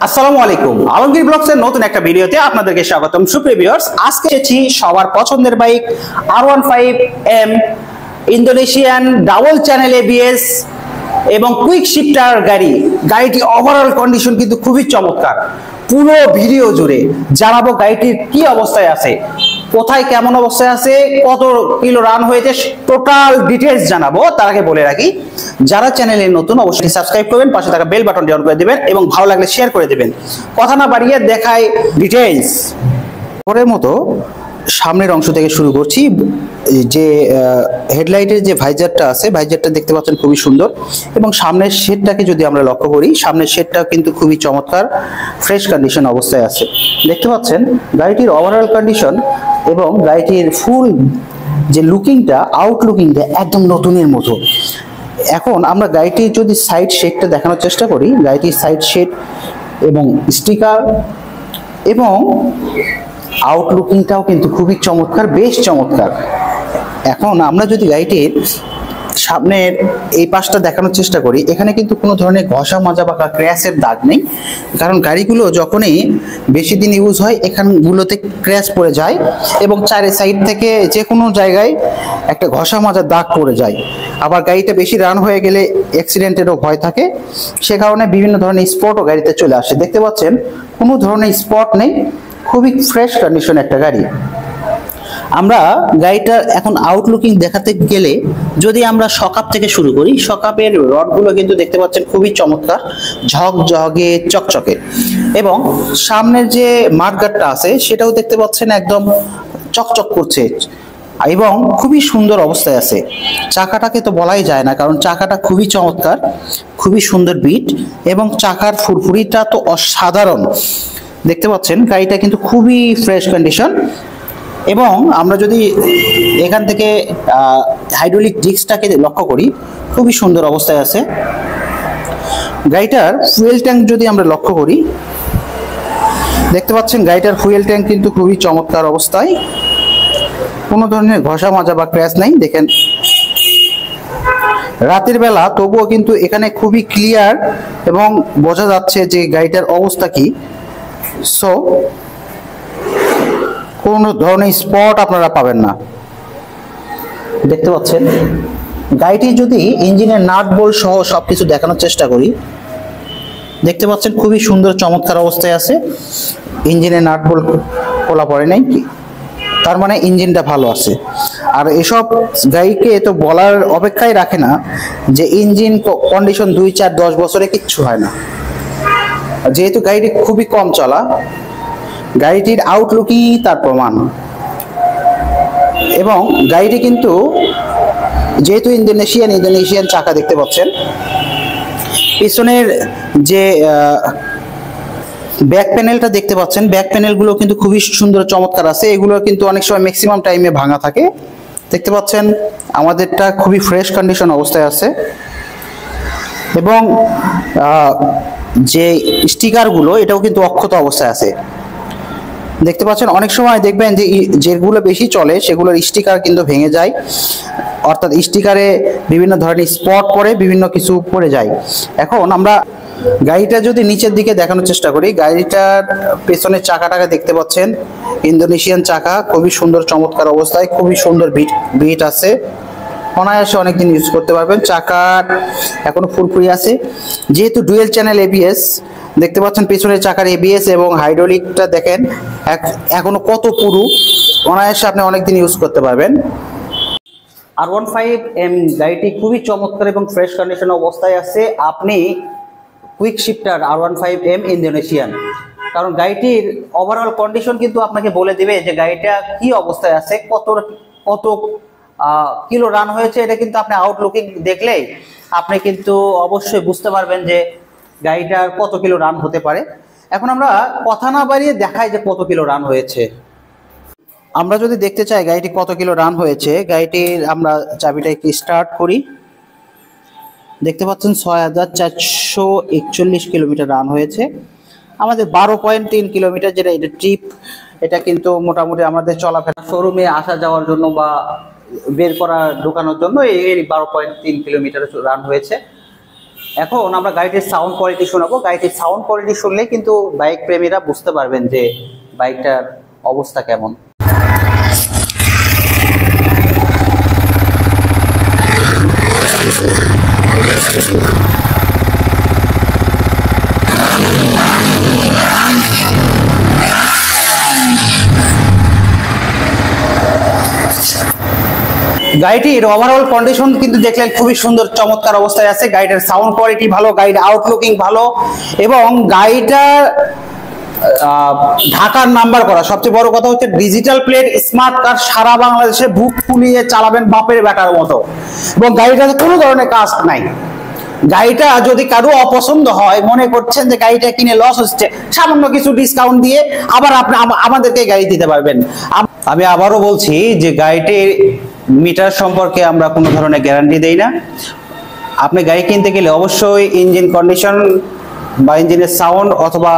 আসসালামু আলাইকুম, আলমগীর ব্লগসের নতুন একটা ভিডিওতে আপনাদেরকে স্বাগতম। সুপ্রিয় ভিউয়ার্স, আজকে এসেছি সবার পছন্দের bike R15M Indonesian double channel ABS এবং কুইক শিফটার গাড়িটি ওভারঅল কন্ডিশন কিন্তু খুবই চমৎকার। পুরো ভিডিও জুড়ে জানাবো গাড়িটির কি অবস্থায় আছে, কোথায় কেমন অবস্থায় আছে, কত কিলো রান হয়েছে, টোটাল ডিটেইলস জানাবো। তার আগে বলে রাখি, যারা চ্যানেলে নতুন অবশ্যই সাবস্ক্রাইব করবেন, পাশে থাকা বেল বাটনটি অন করে দিবেন এবং ভালো লাগলে শেয়ার করে দিবেন। কথা না বাড়িয়ে দেখাই ডিটেইলস। পরের মতো সামনের অংশ থেকে শুরু করছি। যে হেডলাইটের যে ভাইজারটা আছে, ভাইজারটা দেখতে পাচ্ছেন খুবই সুন্দর, এবং সামনের শেডটাকে যদি আমরা লক্ষ্য করি, সামনের শেডটা কিন্তু খুবই চমৎকার, ফ্রেশ কন্ডিশন অবস্থায় আছে। দেখতে পাচ্ছেন গাড়িটির ওভারঅল কন্ডিশন এবং গাড়িটির ফুল যে লুকিংটা, আউটলুকিংটা একদম নতুনের মতো। এখন আমরা গাড়িটির যদি সাইড শেডটা দেখানোর চেষ্টা করি, গাড়িটির সাইড শেড এবং স্টিকার এবং আউটলুকিংটাও কিন্তু খুবই চমৎকার, বেশ চমৎকার। এখন আমরা যদি গাড়িটির সামনের এই পাশটা দেখানোর চেষ্টা করি, এখানে কিন্তু কোনো ধরনের ঘষা মাজা বা ক্র্যাশের দাগ নেই, কারণ গাড়িগুলো যখনই বেশি দিন ইউজ হয় এখানগুলোতে ক্র্যাশ পড়ে যায় এবং চারি সাইড থেকে যে কোনো জায়গায় একটা ঘষা মাজার দাগ পড়ে যায়। আবার গাড়িটা বেশি রান হয়ে গেলে অ্যাক্সিডেন্টেরও ভয় থাকে, সে কারণে বিভিন্ন ধরনের স্পটও গাড়িতে চলে আসে। দেখতে পাচ্ছেন কোনো ধরনের স্পট নেই, খুবই ফ্রেশ কন্ডিশন একটা গাড়ি। আমরা গাড়িটার এখন আউটলুকিং দেখাতে গেলে যদি আমরা শকআপ থেকে শুরু করি, শকআপের রডগুলো কিন্তু দেখতে পাচ্ছেন খুবই চমৎকার, ঝকঝকে চকচকে, এবং সামনের যে মাঠগার্ডটা আছে সেটাও দেখতে পাচ্ছেন একদম চকচক করছে এবং খুবই সুন্দর অবস্থায় আছে। চাকাটাকে তো বলাই যায় না, কারণ চাকাটা খুবই চমৎকার, খুবই সুন্দর বিট, এবং চাকার ফুরফুরিটা তো অসাধারণ। দেখতে পাচ্ছেন গাড়িটা কিন্তু খুবই ফ্রেশ কন্ডিশন। এবং আমরা যদি এখান থেকে হাইড্রোলিক ডিস্কটাকে লক্ষ্য করি, খুবই সুন্দর অবস্থায় আছে। গাড়িটার ফুয়েল ট্যাঙ্ক যদি আমরা লক্ষ্য করি, দেখতে পাচ্ছেন গাড়িটার ফুয়েল ট্যাঙ্ক কিন্তু খুবই চমৎকার অবস্থায়, কোনো ধরনের ঘষা মাজা বা ক্র্যাশ নাই। দেখেন রাতের বেলা তবুও কিন্তু এখানে খুবই ক্লিয়ার এবং বোঝা যাচ্ছে যে গাড়িটার অবস্থা কি। সো কোনো ধরনের স্পট আপনারা পাবেন না। দেখতে পাচ্ছেন গাড়িটি যদি ইঞ্জিনের নাট বোল্ট সহ সবকিছু দেখানোর চেষ্টা করি, দেখতে পাচ্ছেন খুবই সুন্দর চমৎকার অবস্থায় আছে। ইঞ্জিনের নাট বোল্ট খোলা পড়ে নাই, তার মানে ইঞ্জিনটা ভালো আছে। আর এসব গাড়িকে তো বলার অপেক্ষাই রাখে না যে ইঞ্জিন কন্ডিশন 2, 4, 10 বছরে কিচ্ছু হয় না। যেহেতু গাড়িটি খুবই কম চলা, গাড়িটির আউটলুকই তার প্রমাণ। এবং গাড়িটি কিন্তু যেহেতু ইন্দোনেশিয়ান চাকা দেখতে পাচ্ছেন, পিছনের যে ব্যাক প্যানেলটা দেখতে পাচ্ছেন, ব্যাক প্যানেলগুলো কিন্তু খুবই সুন্দর চমৎকার আছে। এগুলো কিন্তু অনেক সময় ম্যাক্সিমাম টাইমে ভাঙা থাকে। দেখতে পাচ্ছেন আমাদেরটা খুবই ফ্রেশ কন্ডিশন অবস্থায় আছে। এবং যে স্টিকারগুলো, এটাও কিন্তু অক্ষত অবস্থায় আছে। দেখতে পাচ্ছেন অনেক সময় দেখবেন যে যেগুলো বেশি চলে সেগুলোর স্টিকার কিন্তু ভেঙে যায়, অর্থাৎ স্টিকারে বিভিন্ন ধরনের স্পট পড়ে, বিভিন্ন কিছু পড়ে যায়। এখন আমরা গাড়িটা যদি নিচের দিকে দেখানোর চেষ্টা করি, গাড়িটার পেছনের চাকাটাকে দেখতে পাচ্ছেন ইন্দোনেশিয়ান চাকা, খুবই সুন্দর চমৎকার অবস্থায়, খুবই সুন্দর বিট আছে, অনায়াসে অনেকদিন ইউজ করতে পারবেন। চাকার এখনো ফুরফুরি আছে, যেহেতু ডুয়েল চ্যানেল ABS। দেখতে পাচ্ছেন পেছনের চাকার ABS এবং হাইড্রোলিকটা দেখেন এখনো কত পুরু, অনায়াসে আপনি অনেকদিন ইউজ করতে পারবেন। R15M গাড়িটি খুবই চমৎকার এবং ফ্রেশ কন্ডিশন অবস্থায় আছে। আপনি কুইক শিফটার R15M ইন্দোনেশিয়ান, কারণ গাড়িটির ওভারঅল কন্ডিশন কিন্তু আপনাকে বলে দিবে যে গাড়িটা কি অবস্থায় আছে, কত কিলো রান হয়েছে। এটা কিন্তু আপনি আউটলুকিং দেখলেই আপনি কিন্তু অবশ্যই বুঝতে পারবেন যে গাড়িটার কত কিলো রান হতে পারে। এখন আমরা কথা না বাড়িয়ে দেখাই যে কত কিলো রান হয়েছে। আমরা যদি দেখতে চাই গাড়িটি কত কিলো রান হয়েছে, গাড়িটির আমরা চাবিটা একটু স্টার্ট করি। দেখতে পাচ্ছেন 6441 কিলোমিটার রান হয়েছে। আমাদের 12.3 কিলোমিটার, যেটা এটা ট্রিপ, এটা কিন্তু মোটামুটি আমাদের চলাফেরা শোরুমে আসা যাওয়ার জন্য বা বের করা ঢোকানোর জন্য এই 12.3 কিলোমিটার রান হয়েছে। এখন আমরা গাড়িটির সাউন্ড কোয়ালিটি শোনাবো। গাড়িটির সাউন্ড কোয়ালিটি শুনলে কিন্তু বাইক প্রেমীরা বুঝতে পারবেন যে বাইকটার অবস্থা কেমন। গাড়িটির ওভারঅল কন্ডিশন কিন্তু দেখলেন খুবই সুন্দর চমৎকার অবস্থায় আছে। গাড়িটার সাউন্ড কোয়ালিটি ভালো, গাড়ির আউটলুকিং ভালো, এবং গাড়িটার ঢাকার নাম্বার করা। সবচেয়ে বড় কথা হচ্ছে ডিজিটাল প্লেট স্মার্ট কার্ড, সারা বাংলাদেশে বুক ফুলিয়ে চালাবেন বাপের বেটার মতো, এবং গাড়িটাতে কোনো ধরনের কাজ নাই। গাড়িটা যদি কারো অপছন্দ হয়, মনে করছেন যে গাড়িটা কিনে লস হচ্ছে, সামান্য কিছু ডিসকাউন্ট দিয়ে আবার আপনি আমাদেরকে গাড়ি দিতে পারবেন। আমি আবারও বলছি যে গাড়িটির মিটার সম্পর্কে আমরা কোনো ধরনের গ্যারান্টি দেই না। আপনি গাড়ি কিনতে গেলে অবশ্যই ইঞ্জিন কন্ডিশন বা ইঞ্জিনের সাউন্ড অথবা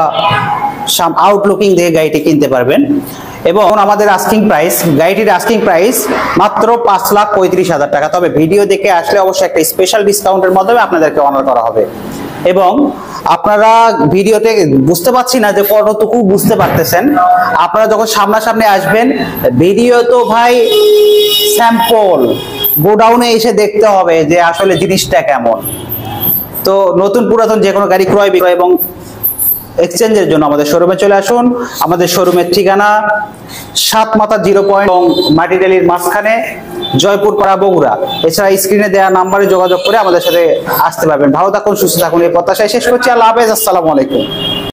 আউটলুকিং দেখে গাড়িটি কিনতে পারবেন। এবং আমাদের আস্কিং প্রাইস, গাড়িটির আস্কিং প্রাইস মাত্র 5,35,000 টাকা। তবে ভিডিও দেখে আসলে অবশ্যই একটা স্পেশাল ডিসকাউন্টের মাধ্যমে আপনাদেরকে অনার করা হবে। এবং আপনারা ভিডিওতে বুঝতে পারছি না যে কতটুকু বুঝতে পারতেছেন, আপনারা যখন সামনাসামনি আসবেন, ভিডিও তো ভাই স্যাম্পল, গোডাউনে এসে দেখতে হবে যে আসলে জিনিসটা কেমন। তো নতুন পুরাতন যে কোনো গাড়ি ক্রয় বিক্রয় এবং এক্সচেঞ্জের জন্য আমাদের শোরুমে চলে আসুন। আমাদের শোরুমের ঠিকানা 7 মাথা 0 পয়েন্ট এবং মাটিডালির মাঝখানে, জয়পুর পাড়া, বগুড়া। এছাড়া স্ক্রিনে দেওয়া নাম্বারে যোগাযোগ করে আমাদের সাথে আসতে পারবেন। ভালো থাকুন, সুস্থ থাকুন, এই প্রত্যাশায় শেষ করছি। আল্লাহ হাফেজ, আসসালামু আলাইকুম।